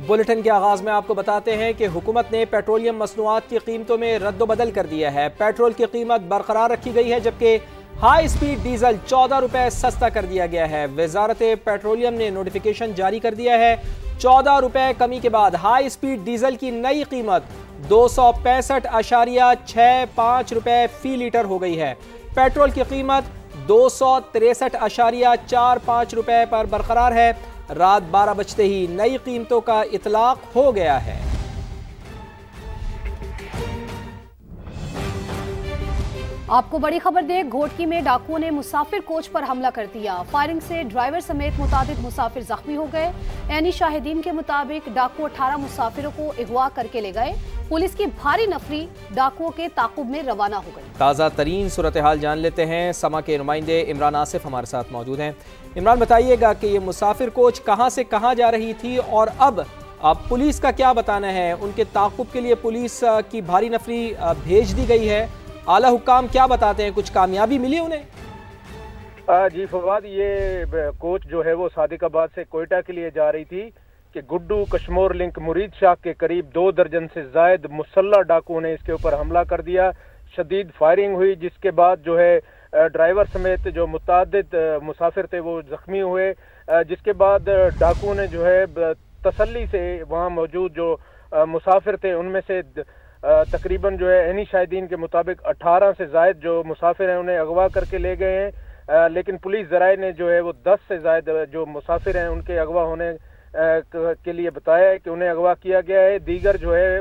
Bulletin के आगाज में आपको बताते हैं कि हुकूमत ने पेट्रोलियम मसनूआत की कीमतों में रद्द-ओ-बदल कर दिया है। पेट्रोल की कीमत बरकरार रखी गई है, जबकि हाई स्पीड डीजल 14 रुपए सस्ता कर दिया गया है। वजारत पेट्रोलियम ने नोटिफिकेशन जारी कर दिया है। 14 रुपए कमी के बाद हाई स्पीड डीजल की नई कीमत 265.65 रुपए फी लीटर हो गई है। पेट्रोल की कीमत 263.45 रुपए पर बरकरार है। रात 12 बजते ही नई कीमतों का इतलाक हो गया है। आपको बड़ी खबर दें, घोटकी में डाकुओं ने मुसाफिर कोच पर हमला कर दिया। फायरिंग से ड्राइवर समेत मुतादिद मुसाफिर जख्मी हो गए। ऐनी शाहिदीन के मुताबिक डाकू 18 मुसाफिरों को अगवा करके ले गए। पुलिस की भारी नफरी डाकुओं के ताकुब में रवाना हो गई। ताज़ा तरीन सूरत हाल जान लेते हैं। समा के नुमाइंदे इमरान आसिफ हमारे साथ मौजूद हैं। इमरान, बताइएगा कि ये मुसाफिर कोच कहाँ से कहाँ जा रही थी और अब पुलिस का क्या बताना है? उनके ताकुब के लिए पुलिस की भारी नफरी भेज दी गई है। आला हुक्काम क्या बताते हैं? कुछ कामयाबी मिली उन्हें? जी फवाद, ये कोच जो है वो सादिकाबाद से कोयटा के लिए जा रही थी कि गुड्डू कश्मोर लिंक मुरीद शाह के करीब 2 दर्जन से जायद मुसल्लह डाकुओं ने इसके ऊपर हमला कर दिया। शदीद फायरिंग हुई, जिसके बाद जो है ड्राइवर समेत जो मुतादिद मुसाफिर थे वो जख्मी हुए। जिसके बाद डाकुओं ने जो है तसल्ली से वहाँ मौजूद जो मुसाफिर थे उनमें से तकरीबन जो है ऐनी शाहिदीन के मुताबिक 18 से जायद जो मुसाफिर हैं उन्हें अगवा करके ले गए हैं। लेकिन पुलिस ज़राए ने जो है वो 10 से जायद जो मुसाफिर हैं उनके अगवा होने के लिए बताया है कि उन्हें अगवा किया गया है। दीगर जो है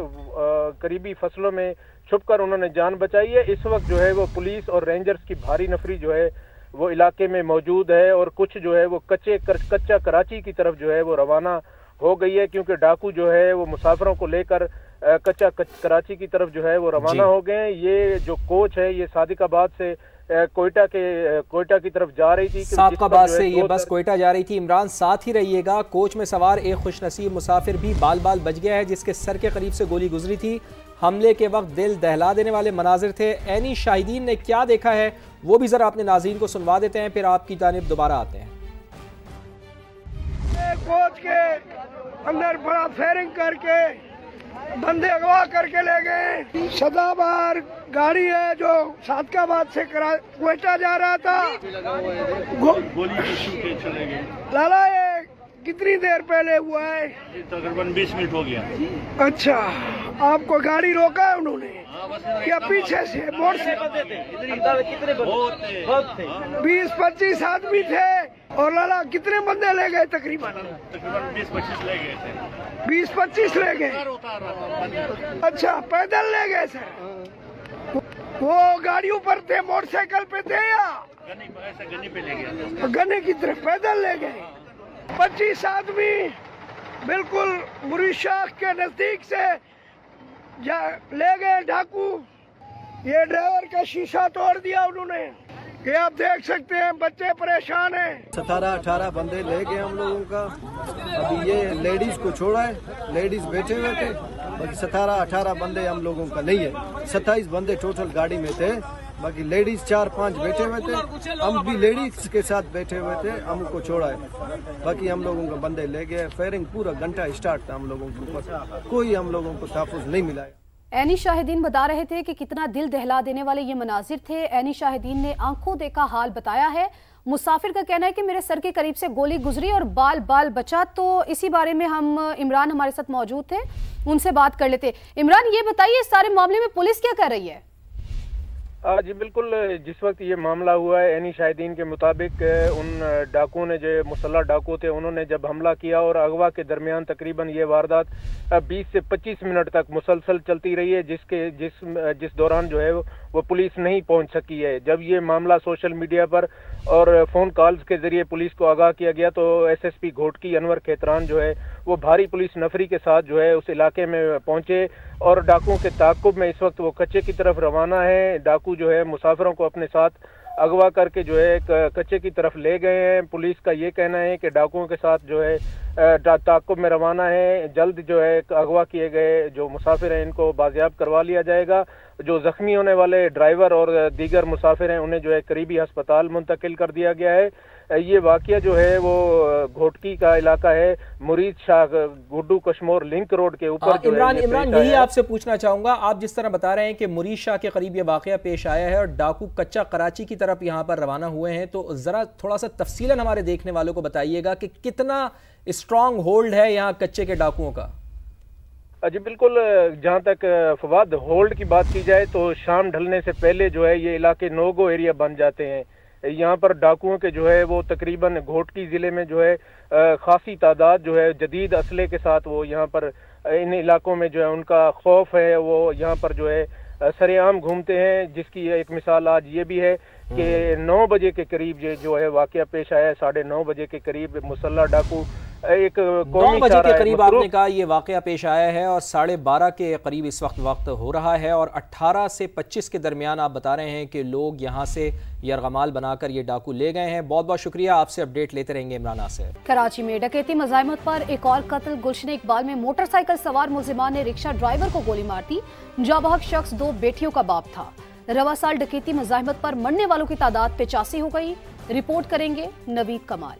करीबी फसलों में छुपकर उन्होंने जान बचाई है। इस वक्त जो है वो पुलिस और रेंजर्स की भारी नफरी जो है वो इलाके में मौजूद है और कुछ जो है वो कच्चा कराची की तरफ जो है वो रवाना हो गई है, क्योंकि डाकू जो है वो मुसाफिरों को लेकर कच्चा कराची की तरफ जो है वो रवाना हो गए हैं। ये जो कोच है ये सादिकाबाद से कोयटा की तरफ जा रही थी। सादिकाबाद से ये बस कोयटा जा रही थी। इमरान, साथ ही रहिएगा। कोच में सवार एक खुशनसीब मुसाफिर भी बाल बाल बच गया है, जिसके सर के करीब से गोली गुजरी थी। हमले के वक्त दिल दहला देने वाले मनाजिर थे। ऐनी शाहिदीन ने क्या देखा है वो भी जरा अपने नाज़रीन को सुनवा देते हैं, फिर आपकी जानिब दोबारा आते हैं। कोच के अंदर बड़ा फायरिंग करके बंदे अगवा करके ले गए। सदाबहार गाड़ी है जो सादिकाबाद से कोयटा जा रहा था। गोली के चले गए। लाला, ये कितनी देर पहले हुआ है? तकरीबन 20 मिनट हो गया। अच्छा, आपको गाड़ी रोका है उन्होंने या पीछे से मोड़ से? 20-25 आदमी थे। और लाला, कितने बंदे ले गए? तकरीबन 20-25 ले गए थे। 20-25 ले गए। अच्छा, पैदल ले गए सर? वो गाड़ियों पर थे, मोटरसाइकिल पे थे या गन्नी पे ले गए? गन्ने की तरफ पैदल ले गए। 25 आदमी बिल्कुल मुरीद शाह के नजदीक से ले गए डाकू। ये ड्राइवर का शीशा तोड़ दिया उन्होंने। ये आप देख सकते हैं, बच्चे परेशान हैं। 17-18 बंदे ले गए हम लोगों का। अभी ये लेडीज को छोड़ा है, लेडीज बैठे हुए थे। बाकी 17-18 बंदे हम लोगों का नहीं है। 27 बंदे टोटल गाड़ी में थे। बाकी लेडीज 4-5 बैठे हुए थे। हम भी लेडीज के साथ बैठे हुए थे, हमको छोड़ा है। बाकी हम लोगों को बंदे ले गए। फायरिंग पूरा घंटा स्टार्ट था हम लोगों के ऊपर, कोई हम लोगों को तहफ़्फ़ुज़ नहीं मिला। ऐनी शाहिदीन बता रहे थे कि कितना दिल दहला देने वाले ये मनाजिर थे। ऐनी शाहिदीन ने आंखों देखा हाल बताया है। मुसाफिर का कहना है कि मेरे सर के करीब से गोली गुजरी और बाल बाल बचा। तो इसी बारे में हम इमरान हमारे साथ मौजूद थे, उनसे बात कर लेते। इमरान, ये बताइए इस सारे मामले में पुलिस क्या कर रही है? जी बिल्कुल, जिस वक्त ये मामला हुआ है ऐनी शाहिदीन के मुताबिक उन डाकुओं ने, जो मुसल्लह डाकू थे, उन्होंने जब हमला किया और अगवा के दरमियान तकरीबन ये वारदात 20 से 25 मिनट तक मुसलसल चलती रही है, जिस दौरान जो है वो पुलिस नहीं पहुंच सकी है। जब ये मामला सोशल मीडिया पर और फ़ोन कॉल्स के ज़रिए पुलिस को आगाह किया गया तो SSP घोटकी अनवर खेतरान जो है वो भारी पुलिस नफरी के साथ जो है उस इलाके में पहुंचे और डाकुओं के ताक़ुब में इस वक्त वो कच्चे की तरफ रवाना है। डाकू जो है मुसाफिरों को अपने साथ अगवा करके जो है कच्चे की तरफ ले गए हैं। पुलिस का ये कहना है कि डाकुओं के साथ जो है ताक़ुब में रवाना है। जल्द जो है अगवा किए गए जो मुसाफिर हैं इनको बाजियाब करवा लिया जाएगा। जो जख्मी होने वाले ड्राइवर और दीगर मुसाफिर हैं उन्हें जो है करीबी अस्पताल मुंतकिल कर दिया गया है। ये वाकया जो है वो घोटकी का इलाका है, मुरीद शाह गुड्डू कश्मोर लिंक रोड के ऊपर। इमरान यही आपसे पूछना चाहूंगा, आप जिस तरह बता रहे हैं कि मुरीद शाह के करीब ये वाकया पेश आया है और डाकू कच्चा कराची की तरफ यहाँ पर रवाना हुए हैं, तो जरा थोड़ा सा तफसीलन हमारे देखने वालों को बताइएगा कि कितना स्ट्रांग होल्ड है यहाँ कच्चे के डाकुओं का। जी बिल्कुल, जहाँ तक फवाद होल्ड की बात की जाए तो शाम ढलने से पहले जो है ये इलाके नो गो एरिया बन जाते हैं। यहाँ पर डाकुओं के जो है वो तकरीबन घोटकी ज़िले में जो है खासी तादाद जो है जदीद असले के साथ वो यहाँ पर इन इलाकों में जो है उनका खौफ है, वो यहाँ पर जो है सरेआम घूमते हैं। जिसकी एक मिसाल आज ये भी है कि 9 बजे के करीब ये जो है वाकया पेश आया है। 9:30 बजे के करीब मुसल्ला डाकू एक 9 बजे के करीब आपने कहा ये वाकया पेश आया है और 12:30 के करीब इस वक्त हो रहा है और 18 से 25 के दरमियान आप बता रहे हैं कि लोग यहाँ से यरगमाल बनाकर ये डाकू ले गए हैं। बहुत बहुत शुक्रिया, आपसे अपडेट लेते रहेंगे इमरान आसिर। कराची में डकैती मज़ाहमत पर एक और कत्ल। गुलशन इकबाल में मोटरसाइकिल सवार मुलजिमान ने रिक्शा ड्राइवर को गोली मार दी। जाबहक शख्स 2 बेटियों का बाप था। रवा साल डकैती मज़ाहमत पर मरने वालों की तादाद 85 हो गई। रिपोर्ट करेंगे नवीद कमाल।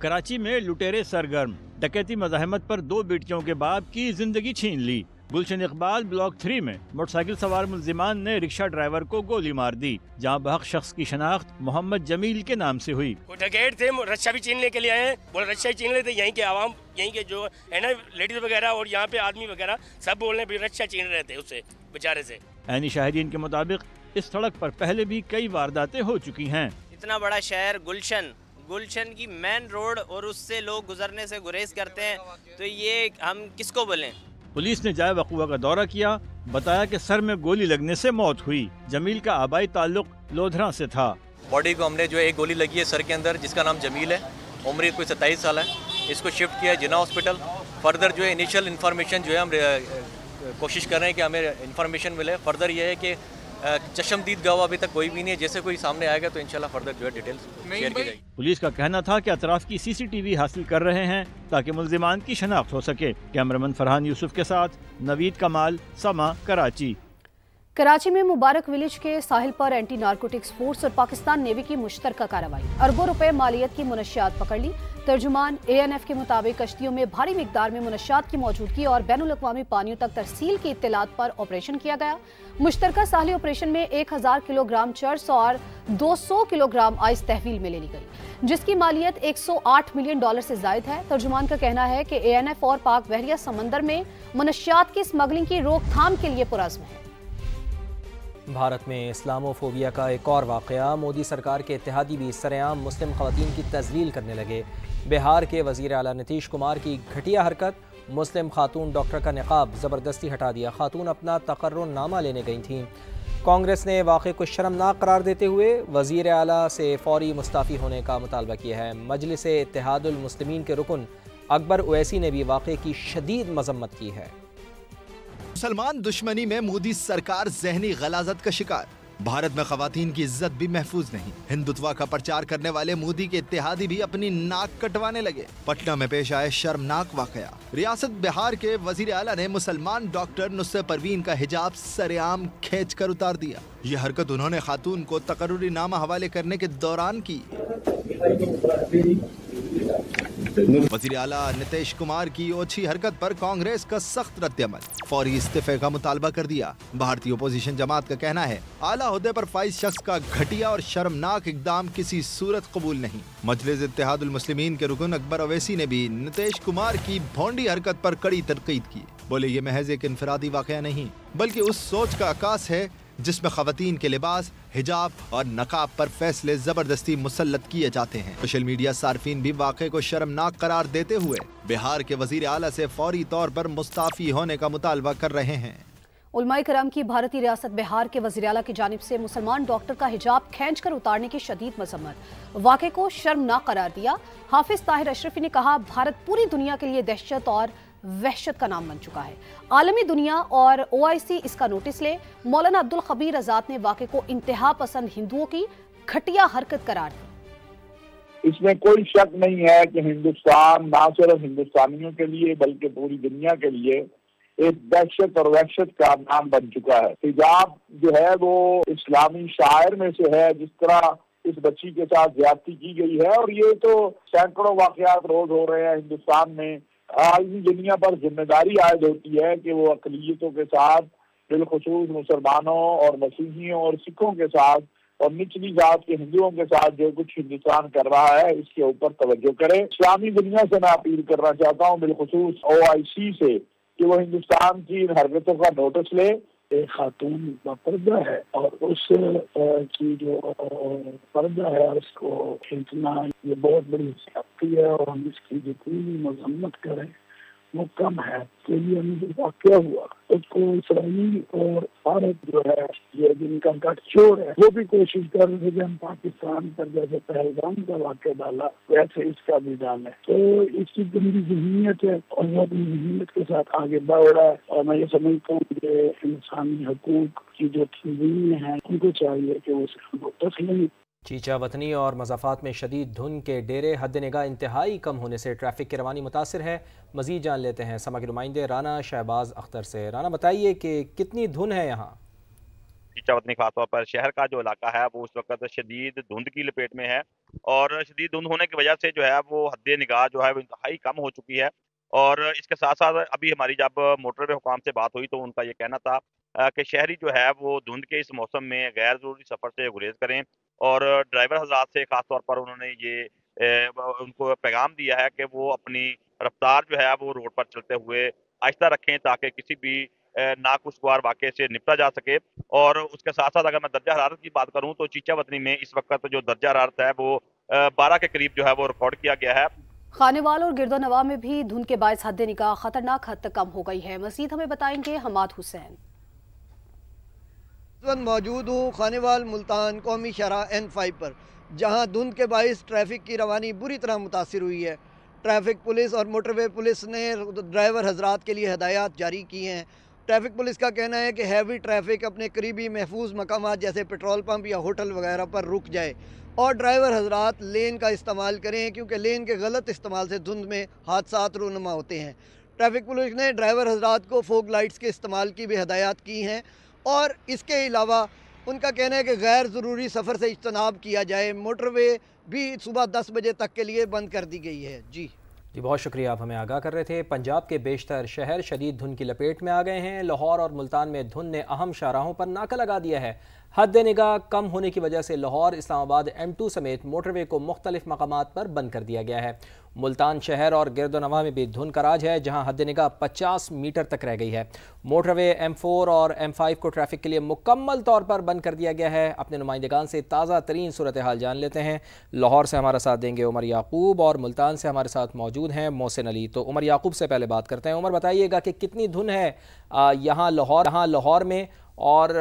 कराची में लुटेरे सरगर्म, डकैती मज़ाहमत पर 2 बेटियों के बाप की जिंदगी छीन ली। गुलशन इकबाल ब्लॉक 3 में मोटरसाइकिल सवार मुलजिमान ने रिक्शा ड्राइवर को गोली मार दी। जहां बहक शख्स की शनाख्त मोहम्मद जमील के नाम से हुई। डकैत थे, रक्षा भी छीनने के लिए आए हैं, बोले रक्षा ही छीन लेते। यहीं के आवाम, यहीं के जो है ना लेडीज वगैरह और यहाँ पे आदमी वगैरह सब बोलने भी रक्षा छीन रहे थे उससे बेचारे से। ऐनी शाहिदीन के मुताबिक इस सड़क पर पहले भी कई वारदातें हो चुकी हैं। इतना बड़ा शहर गुलशन की मेन रोड और उससे लोग गुजरने से गुरेज करते हैं, तो ये हम किसको बोलें। पुलिस ने जाए वक़ूआ का दौरा किया, बताया कि सर में गोली लगने से मौत हुई। जमील का आबाई ताल्लुक लोधरा से था। बॉडी को हमने जो है एक गोली लगी है सर के अंदर, जिसका नाम जमील है, उम्र कोई 27 साल है। इसको शिफ्ट किया है जिना हॉस्पिटल। फर्दर जो है इनिशियल इन्फॉर्मेशन जो है हम कोशिश कर रहे हैं कि हमें इन्फॉर्मेशन मिले। फर्दर ये है कि चशमदीद गवाह अभी तक कोई भी नहीं है, जैसे कोई सामने आएगा तो इंशाल्लाह फर्दर जो है डिटेल्स शेयर की जाएगी। पुलिस का कहना था कि अतराफ की CCTV हासिल कर रहे हैं ताकि मुल्जिमान की शनाख्त हो सके। कैमरामैन फरहान यूसुफ के साथ नवीद कमाल, समा, कराची। कराची में मुबारक विलेज के साहिल पर एंटी नारकोटिक्स फोर्स और पाकिस्तान नेवी की मुश्तरका कार्रवाई। अरबों रुपए मालियत की मुनशियात पकड़ ली। तर्जुमान ANF के मुताबिक कश्तियों में भारी मिकदार में मुनशियात की मौजूदगी और बैनुल-अक़वामी पानियों तक तरसील की इत्तलात पर ऑपरेशन किया गया। मुश्तरका साहली ऑपरेशन में 1000 किलोग्राम चर्स और 200 किलोग्राम आइस तहवील में ले ली गई, जिसकी मालियत $108 मिलियन से जायद है। तर्जुमान का कहना है कि ANF और पाक बहरिया समंदर में मुनशियात की स्मगलिंग की रोकथाम के लिए पुरज़्म है। भारत में इस्लामोफोबिया का एक और वाक़या। मोदी सरकार के इत्तेहादी भी सरेआम मुस्लिम ख़वातीन की तज़लील करने लगे। बिहार के वज़ीर आला नीतीश कुमार की घटिया हरकत, मुस्लिम खातून डॉक्टर का निकाब ज़बरदस्ती हटा दिया। खातून अपना तकर्रुरनामा लेने गई थीं। कांग्रेस ने वाक़े को शर्मनाक करार देते हुए वज़ीर आला से फौरी मुस्ताफ़ी होने का मुतालबा किया है। मजलिस इत्तेहादुल मुस्लिमीन के रुकन अकबर ओवैसी ने भी वाक़े की शदीद मज़म्मत की है। मुसलमान दुश्मनी में मोदी सरकार ज़हनी गलाजत का शिकार। भारत में खवातीन की इज्जत भी महफूज नहीं। हिंदुत्व का प्रचार करने वाले मोदी के इत्तेहादी भी अपनी नाक कटवाने लगे। पटना में पेश आए शर्मनाक वाकया। रियासत बिहार के वजीर आला ने मुसलमान डॉक्टर नुसरत परवीन का हिजाब सरेआम खींच कर उतार दिया। ये हरकत उन्होंने खातून को तकर्रुरी नामा हवाले करने के दौरान की। वज़ीर आला नीतीश कुमार की ओछी हरकत पर कांग्रेस का सख्त रद्द-ए-अमल, फौरी इस्तीफे का मुतालबा कर दिया। भारतीय अपोजिशन जमात का कहना है आला ओहदे पर फाइज शख्स का घटिया और शर्मनाक इकदाम किसी सूरत कबूल नहीं। मजलिस इत्तेहादुल मुस्लिमीन के रुकन अकबर ओवैसी ने भी नीतीश कुमार की भोंडी हरकत पर कड़ी तनकीद की। बोले ये महज एक इनफरादी वाकया नहीं बल्कि उस सोच का आकाश है जिसमें खवातीन के लिबास, हिजाब और नकाब पर फैसले जबरदस्ती मुसल्लत किए जाते हैं। सोशल मीडिया सार्फिन भी वाक़े को शर्मनाक करार देते हुए बिहार के वजीर आला से फौरी तौर पर मुस्ताफी होने का मुतालबा कर रहे हैं। उलमाए कराम की भारतीय रियासत बिहार के वज़ीर आला की जानिब से मुसलमान डॉक्टर का हिजाब खींचकर उतारने की शदीद मजम्मत, वाक़े को शर्मनाक करार दिया। हाफिज ताहिर अशरफी ने कहा भारत पूरी दुनिया के लिए दहशत और वहशत का नाम बन चुका है। आलमी दुनिया और OIC इसका नोटिस ले। मौलाना अब्दुल खबीर आजाद ने वाक़े को इंतहा पसंद हिंदुओं की घटिया हरकत करार दी। इसमें कोई शक नहीं है कि हिंदुस्तान ना सिर्फ हिंदुस्तानियों के लिए बल्कि पूरी दुनिया के लिए एक दहशत और वहशत का नाम बन चुका है। हिजाब जो है वो इस्लामी शायर में से है। जिस तरह इस बच्ची के साथ ज्यादती की गई है। और ये तो सैकड़ों वाकयात रोज हो रहे हैं हिंदुस्तान में। आलमी दुनिया पर जिम्मेदारी आयद होती है कि वो अकलियतों के साथ, बिलखुसूस मुसलमानों और मसीहियों और सिखों के साथ और निचली जात के हिंदुओं के साथ जो कुछ हिंदुस्तान कर रहा है इसके ऊपर तवज्जो करे। इस्लामी दुनिया से मैं अपील करना चाहता हूँ, बिलखुसूस OIC से, कि वो हिंदुस्तान की इन हरकतों का नोटिस ले। एक खातून का पर्दा है और उस की जो पर्दा है उसको खींचना ये बहुत बड़ी ज्यादती है और हम इसकी जितनी भी मजम्मत करें वो कम है। तो ये जो वाक़या हुआ उसको इसराइल और भारत जो है ये जिनका गठजोड़ है वो भी कोशिश कर रहे थे कि हम पाकिस्तान पर जैसे पहलगाम का वाक़या डाला वैसे इसका भी डालें। तो इसकी गंदी जहनीत है और वो अपनी जहनीत के साथ आगे बढ़ रहा है। और मैं ये समझता हूँ कि इंसानी हकूक की जो तंजीमें हैं उनको चाहिए कि वो उसको तस्लीम। चीचा वतनी और मज़ाफ़ात में शदीद धुंध के डेरे हद निगाह इंतहाई कम होने से ट्रैफिक की रवानी मुतासिर है। मज़ीद जान लेते हैं समा के नुमाइंदे राना शहबाज अख्तर से। राना बताइए कि कितनी धुंध है यहाँ? चीचा वतनी खासतौर पर शहर का जो इलाका है वो उस वक्त शदीद धुंध की लपेट में है और शदीद धुंध होने की वजह से जो है वो हद निगाह जो है वो इंतहाई कम हो चुकी है। और इसके साथ साथ अभी हमारी जब मोटरवे हुकाम से बात हुई तो उनका ये कहना था कि शहरी जो है वो धुंध के इस मौसम में गैर ज़रूरी सफ़र से गुरेज करें और ड्राइवर हजरात से खास तौर पर उन्होंने ये उनको पैगाम दिया है कि वो अपनी रफ्तार जो है वो रोड पर चलते हुए आहिस्ता रखें ताकि किसी भी नाखुशगवार वाक़े से निपटा जा सके। और उसके साथ साथ अगर मैं दर्जा हरारत की बात करूं तो चीचा वतनी में इस वक्त जो दर्जा हरारत है वो 12 के करीब जो है वो रिकॉर्ड किया गया है। खानेवाल और गिरदोनवा में भी धुंध के बायस हद निगाह खतरनाक हद तक कम हो गई है। मजीद हमें बताएंगे हमाद हुसैन। मौजूद हूँ खानेवाल मुल्तान कौमी शहरा N5 पर, जहाँ धुंध के बायस ट्रैफिक की रवानी बुरी तरह मुतासिर हुई है। ट्रैफिक पुलिस और मोटरवे पुलिस ने ड्राइवर हजरात के लिए हदायत जारी की हैं। ट्रैफिक पुलिस का कहना है कि हैवी ट्रैफिक अपने करीबी महफूज मकामात जैसे पेट्रोल पंप या होटल वगैरह पर रुक जाए और ड्राइवर हजरात लेन का इस्तेमाल करें क्योंकि लेन के गलत इस्तेमाल से धुंध में हादसात रूनुमा होते हैं। ट्रैफिक पुलिस ने ड्राइवर हजरात को फोग लाइट्स के इस्तेमाल की भी हदायत की हैं और इसके अलावा उनका कहना है कि गैर ज़रूरी सफ़र से इज्तनाब किया जाए। मोटरवे भी सुबह 10 बजे तक के लिए बंद कर दी गई है। जी बहुत शुक्रिया, आप हमें आगाह कर रहे थे। पंजाब के बेशतर शहर शदीद धुंध की लपेट में आ गए हैं। लाहौर और मुल्तान में धुंध ने अहम शाहराहों पर नाका लगा दिया है। हद निगाह कम होने की वजह से लाहौर इस्लामाबाद M2 समेत मोटरवे को मुख्तलिफ मकामात पर बंद कर दिया गया है। मुल्तान शहर और गिरदोनवा में भी धुंध का राज है, जहां हद निगाह 50 मीटर तक रह गई है। मोटरवे M4 और M5 को ट्रैफिक के लिए मुकम्मल तौर पर बंद कर दिया गया है। अपने नुमाइंदगान से ताज़ा तरीन सूरत हाल जान लेते हैं। लाहौर से हमारा साथ देंगे उमर याकूब और मुल्तान से हमारे साथ मौजूद हैं मोहसिन अली। तो उमर याकूब से पहले बात करते हैं। उमर बताइएगा कि कितनी धुंध है यहाँ लाहौर में और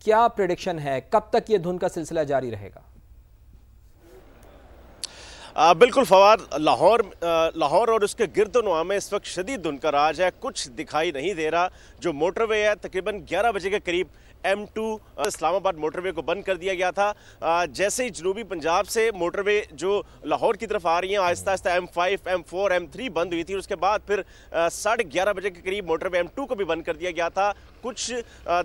क्या प्रेडिक्शन है, कब तक ये धुंध का सिलसिला जारी रहेगा? बिल्कुल फवाद, लाहौर और उसके गिरदोनवा में इस वक्त शदीद धुंध का राज है। कुछ दिखाई नहीं दे रहा। जो मोटरवे है तकरीबन 11 बजे के करीब M2 इस्लामाबाद मोटरवे को बंद कर दिया गया था। जैसे ही जनूबी पंजाब से मोटरवे जो लाहौर की तरफ आ रही हैं Aahista Aahista M5, M4, M3 बंद हुई थी। उसके बाद फिर 11:30 बजे के करीब मोटरवे M2 को भी बंद कर दिया गया था। कुछ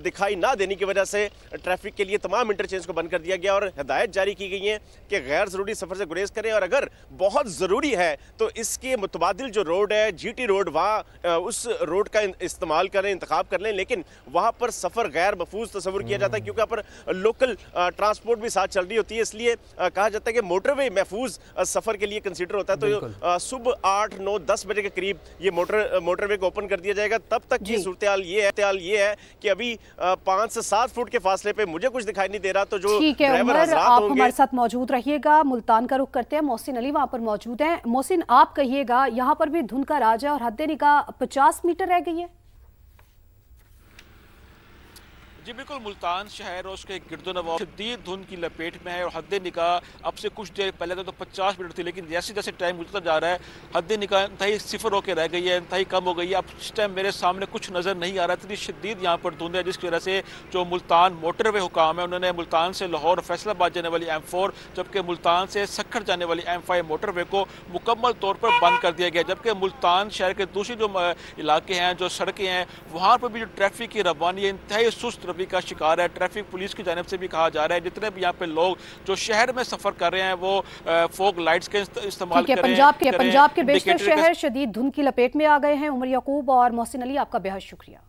दिखाई ना देने की वजह से ट्रैफिक के लिए तमाम इंटरचेंज को बंद कर दिया गया और हिदायत जारी की गई है कि गैर ज़रूरी सफ़र से गुरेज करें और अगर बहुत ज़रूरी है तो इसके मुतबादिल जो रोड है GT रोड, वहाँ उस रोड का इस्तेमाल करें, इंतखाब कर लें। लेकिन वहाँ पर सफ़र गैर महफूज तस्वुर किया जाता है क्योंकि यहाँ पर लोकल ट्रांसपोर्ट भी साथ चल रही होती है, इसलिए कहा जाता है कि मोटरवे महफूज सफ़र के लिए कंसीडर होता है। तो सुबह 8, 9, 10 बजे के करीब ये मोटरवे को ओपन कर दिया जाएगा। तब तक की सूरत हाल ये है कि अभी 5 से 7 फुट के फासले पे मुझे कुछ दिखाई नहीं दे रहा। तो जो ड्राइवर हज़रात आप हमारे साथ मौजूद रहिएगा। मुल्तान का रुख करते हैं, मोहसिन अली वहाँ पर मौजूद हैं। मोहसिन, आप कहिएगा यहाँ पर भी धुंध का राज है और हद निगाह 50 मीटर रह गई है। जी बिल्कुल, मुल्तान शहर और उसके गिरदोनवा शदीद धुंध की लपेट में है और हद निगाह अब से कुछ देर पहले तो 50 मीटर थी, लेकिन जैसे जैसे टाइम गुजरता जा रहा है हद निगाह इंतहाई सिफर होकर रह गई है, इंतहाई कम हो गई है। अब इस टाइम मेरे सामने कुछ नज़र नहीं आ रहा, इतनी शदीद यहाँ पर धुंध है जिसकी वजह से जो मुल्तान मोटरवे हुकाम है उन्होंने मुल्तान से लाहौर फैसलाबाद जाने वाली M4 जबकि मुल्तान से सक्खर जाने वाली M5 मोटरवे को मुकम्मल तौर पर बंद कर दिया गया। जबकि मुल्तान शहर के दूसरी जो इलाके हैं, जो सड़कें हैं, वहाँ पर भी जो ट्रैफिक की रवानी है इंतहाई सुस्त रवि का शिकार है। ट्रैफिक पुलिस की जानिब से भी कहा जा रहा है जितने भी यहाँ पे लोग जो शहर में सफर कर रहे हैं वो फोग लाइट्स के इस्तेमाल करें। पंजाब के बेशतर शहर शदीद धुंध की लपेट में आ गए हैं। उमर याकूब और मोहसिन अली, आपका बेहद शुक्रिया।